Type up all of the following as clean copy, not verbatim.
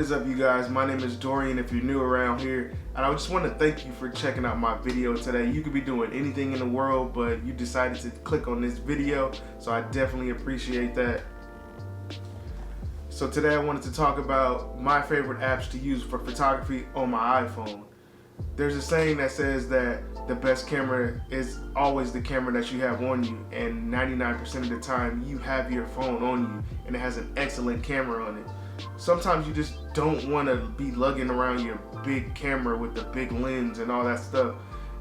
is up, you guys? My name is Dorian if you're new around here, and I just want to thank you for checking out my video today. You could be doing anything in the world, but you decided to click on this video, so I definitely appreciate that. So today I wanted to talk about my favorite apps to use for photography on my iPhone. There's a saying that says that the best camera is always the camera that you have on you, and 99% of the time you have your phone on you and it has an excellent camera on it. Sometimes you just don't want to be lugging around your big camera with the big lens and all that stuff,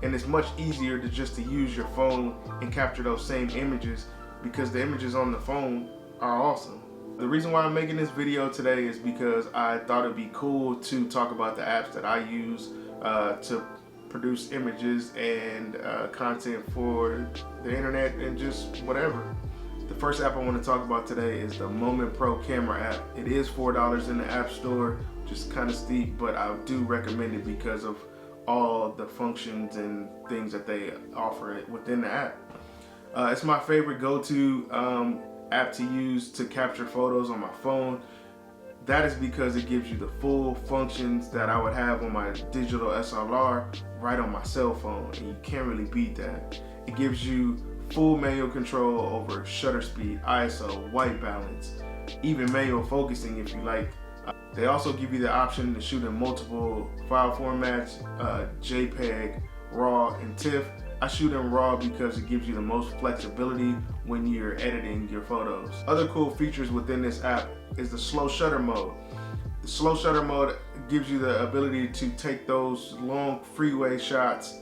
and it's much easier to just use your phone and capture those same images because the images on the phone are awesome. The reason why I'm making this video today is because I thought it'd be cool to talk about the apps that I use to produce images and content for the internet and just whatever. The first app I want to talk about today is the Moment Pro camera app. It is $4 in the App Store, which is kind of steep, but I do recommend it because of all the functions and things that they offer within the app. It's my favorite go-to app to use to capture photos on my phone. That is because it gives you the full functions that I would have on my digital SLR right on my cell phone, and you can't really beat that. It gives you full manual control over shutter speed, ISO, white balance, even manual focusing if you like. They also give you the option to shoot in multiple file formats, JPEG, RAW, and TIFF. I shoot in RAW because it gives you the most flexibility when you're editing your photos. Other cool features within this app is the slow shutter mode. The slow shutter mode gives you the ability to take those long freeway shots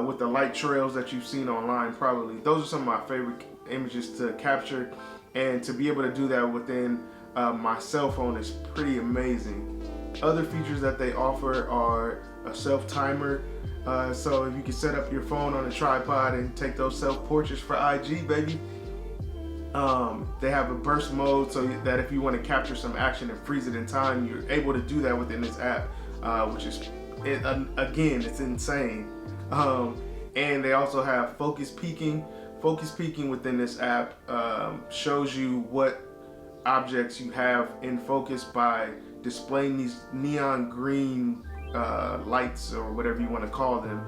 with the light trails that you've seen online probably. Those are some of my favorite images to capture, and to be able to do that within my cell phone is pretty amazing. Other features that they offer are a self-timer, so if you can set up your phone on a tripod and take those self-portraits for IG, baby. They have a burst mode so that if you want to capture some action and freeze it in time, you're able to do that within this app, which is, again, it's insane. And they also have focus peaking. Focus peaking within this app shows you what objects you have in focus by displaying these neon green lights, or whatever you want to call them.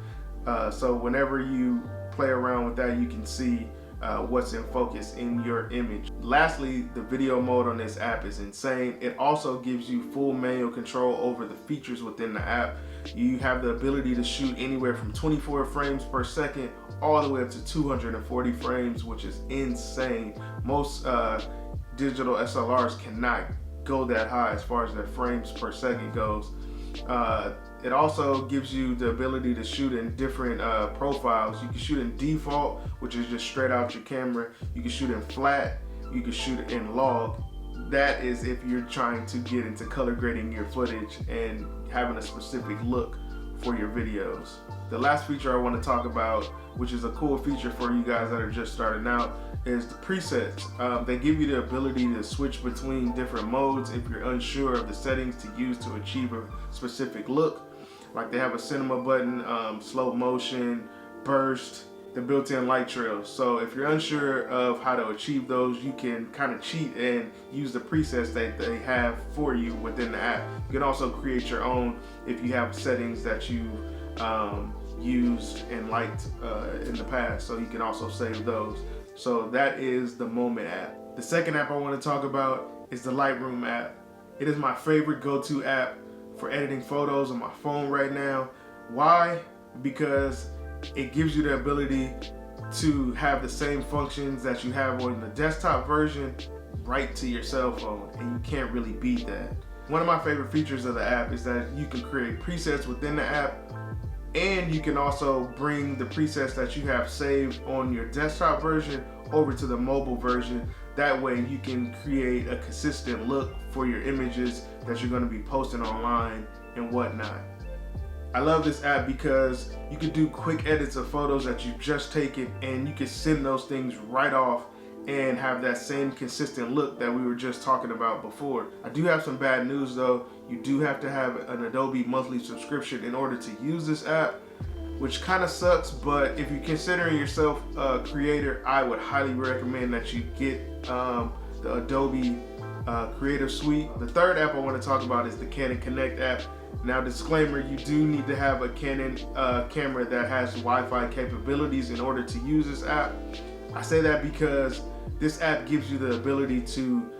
So whenever you play around with that, you can see what's in focus in your image. Lastly, the video mode on this app is insane. It also gives you full manual control over the features within the app. You have the ability to shoot anywhere from 24 frames per second all the way up to 240 frames, which is insane. Most digital SLRs cannot go that high as far as their frames per second goes. It also gives you the ability to shoot in different profiles. You can shoot in default, which is just straight out your camera. You can shoot in flat. You can shoot it in log. That is if you're trying to get into color grading your footage and having a specific look for your videos. The last feature I want to talk about, which is a cool feature for you guys that are just starting out, is the presets. They give you the ability to switch between different modes if you're unsure of the settings to use to achieve a specific look. Like they have a cinema button, slow motion, burst, the built-in light trails. So if you're unsure of how to achieve those, you can kind of cheat and use the presets that they have for you within the app. You can also create your own if you have settings that you used and liked in the past, so you can also save those. So that is the Moment app. The second app I want to talk about is the Lightroom app. It is my favorite go-to app for editing photos on my phone right now. Why? Because it gives you the ability to have the same functions that you have on the desktop version right to your cell phone, and you can't really beat that. One of my favorite features of the app is that you can create presets within the app, and you can also bring the presets that you have saved on your desktop version over to the mobile version. That way you can create a consistent look for your images that you're going to be posting online and whatnot. I love this app because you can do quick edits of photos that you've just taken, and you can send those things right off and have that same consistent look that we were just talking about before. I do have some bad news though. You do have to have an Adobe monthly subscription in order to use this app, which kind of sucks, but if you're considering yourself a creator, I would highly recommend that you get the Adobe creative suite. The third app I want to talk about is the Canon Connect app. Now, disclaimer, you do need to have a Canon camera that has Wi-Fi capabilities in order to use this app. I say that because this app gives you the ability to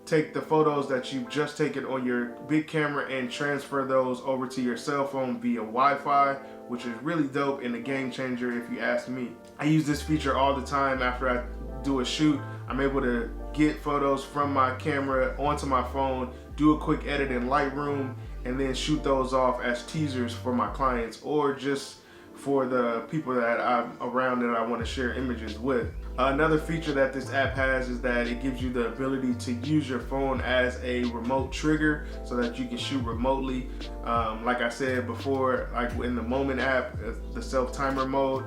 take the photos that you've just taken on your big camera and transfer those over to your cell phone via Wi-Fi, which is really dope and a game changer if you ask me. I use this feature all the time after I do a shoot. I'm able to get photos from my camera onto my phone, do a quick edit in Lightroom, and then shoot those off as teasers for my clients or just for the people that I'm around that I want to share images with. Another feature that this app has is that it gives you the ability to use your phone as a remote trigger so that you can shoot remotely. Like I said before, like in the Moment app, the self-timer mode,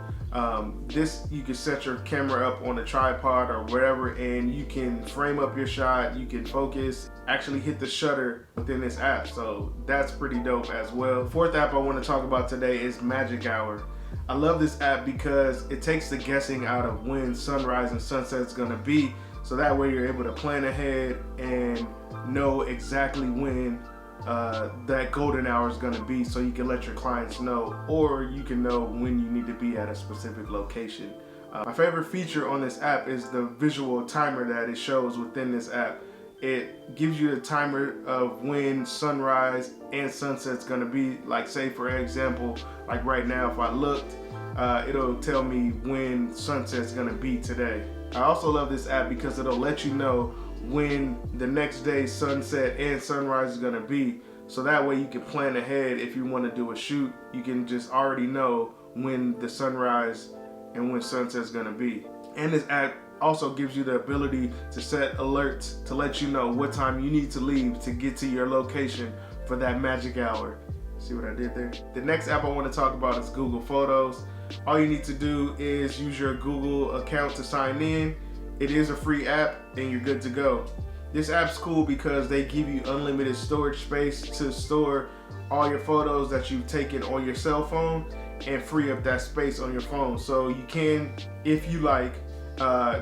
this you can set your camera up on a tripod or wherever and you can frame up your shot, you can focus, actually hit the shutter within this app, so that's pretty dope as well. Fourth app I want to talk about today is Magic Hour. I love this app because it takes the guessing out of when sunrise and sunset is going to be, so that way you're able to plan ahead and know exactly when that golden hour is going to be, so you can let your clients know, or you can know when you need to be at a specific location. My favorite feature on this app is the visual timer that it shows within this app. It gives you the timer of when sunrise and sunset's gonna be. Like, say for example, like right now, if I looked, it'll tell me when sunset's gonna be today. I also love this app because it'll let you know when the next day's sunset and sunrise is gonna be. So that way you can plan ahead. If you wanna do a shoot, you can just already know when the sunrise and when sunset's gonna be. And this app also gives you the ability to set alerts to let you know what time you need to leave to get to your location for that magic hour. See what I did there? The next app I want to talk about is Google Photos. All you need to do is use your Google account to sign in. It is a free app and you're good to go. This app's cool because they give you unlimited storage space to store all your photos that you've taken on your cell phone and free up that space on your phone. So you can, if you like,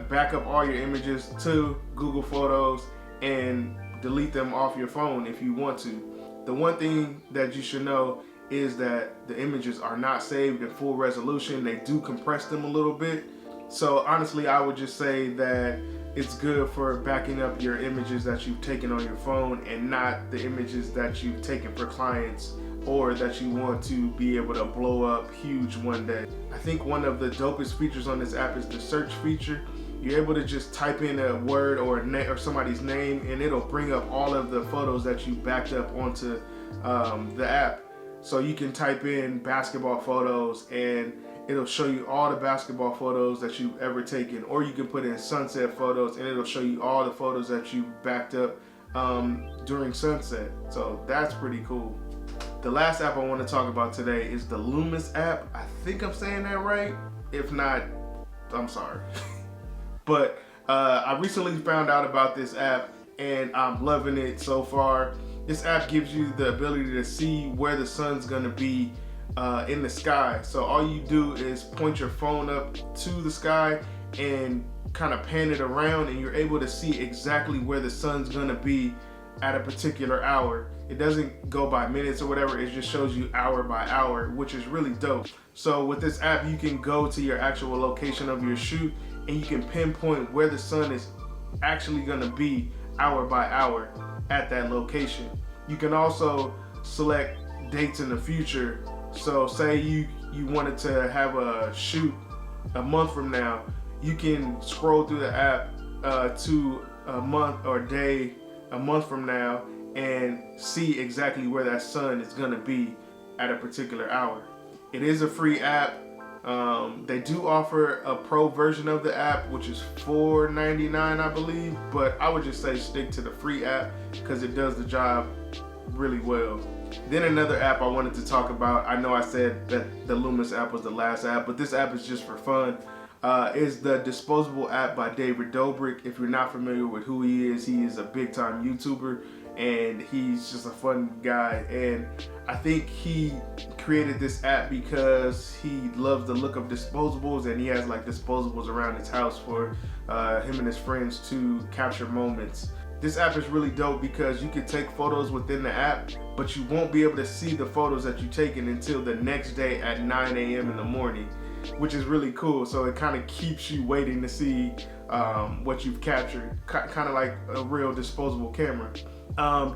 back up all your images to Google Photos and delete them off your phone if you want to. The one thing that you should know is that the images are not saved in full resolution. They do compress them a little bit. So honestly, I would just say that it's good for backing up your images that you've taken on your phone and not the images that you've taken for clients or that you want to be able to blow up huge one day. I think one of the dopest features on this app is the search feature. You're able to just type in a word or somebody's name and it'll bring up all of the photos that you backed up onto the app. So you can type in basketball photos and it'll show you all the basketball photos that you've ever taken, or you can put in sunset photos and it'll show you all the photos that you backed up during sunset. So that's pretty cool. The last app I want to talk about today is the Loomis app. I think I'm saying that right. If not, I'm sorry. But I recently found out about this app and I'm loving it so far. This app gives you the ability to see where the sun's gonna be in the sky. So all you do is point your phone up to the sky and kind of pan it around and you're able to see exactly where the sun's gonna be at a particular hour. It doesn't go by minutes or whatever, it just shows you hour by hour, which is really dope. So with this app, you can go to your actual location of your shoot and you can pinpoint where the sun is actually gonna be hour by hour at that location. You can also select dates in the future. So say you wanted to have a shoot a month from now, you can scroll through the app to a month or day a month from now and see exactly where that sun is gonna be at a particular hour. It is a free app. They do offer a pro version of the app, which is $4.99, I believe, but I would just say stick to the free app because it does the job really well. Then another app I wanted to talk about, I know I said that the Loomis app was the last app, but this app is just for fun, is the Disposable app by David Dobrik. If you're not familiar with who he is a big time YouTuber and he's just a fun guy, and I think he created this app because he loves the look of disposables and he has like disposables around his house for him and his friends to capture moments. This app is really dope because you can take photos within the app, but you won't be able to see the photos that you've taken until the next day at 9 a.m. in the morning, which is really cool. So it kind of keeps you waiting to see what you've captured, kind of like a real disposable camera.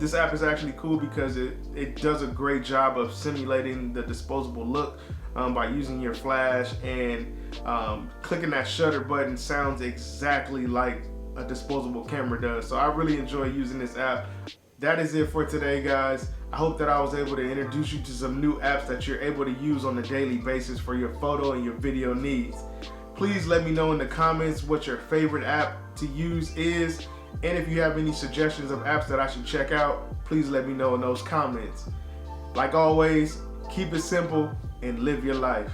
This app is actually cool because it does a great job of simulating the disposable look by using your flash, and clicking that shutter button sounds exactly like a disposable camera does. So I really enjoy using this app. That is it for today, guys. I hope that I was able to introduce you to some new apps that you're able to use on a daily basis for your photo and your video needs. Please let me know in the comments what your favorite app to use is, and if you have any suggestions of apps that I should check out, please let me know in those comments. Like always, keep it simple and live your life.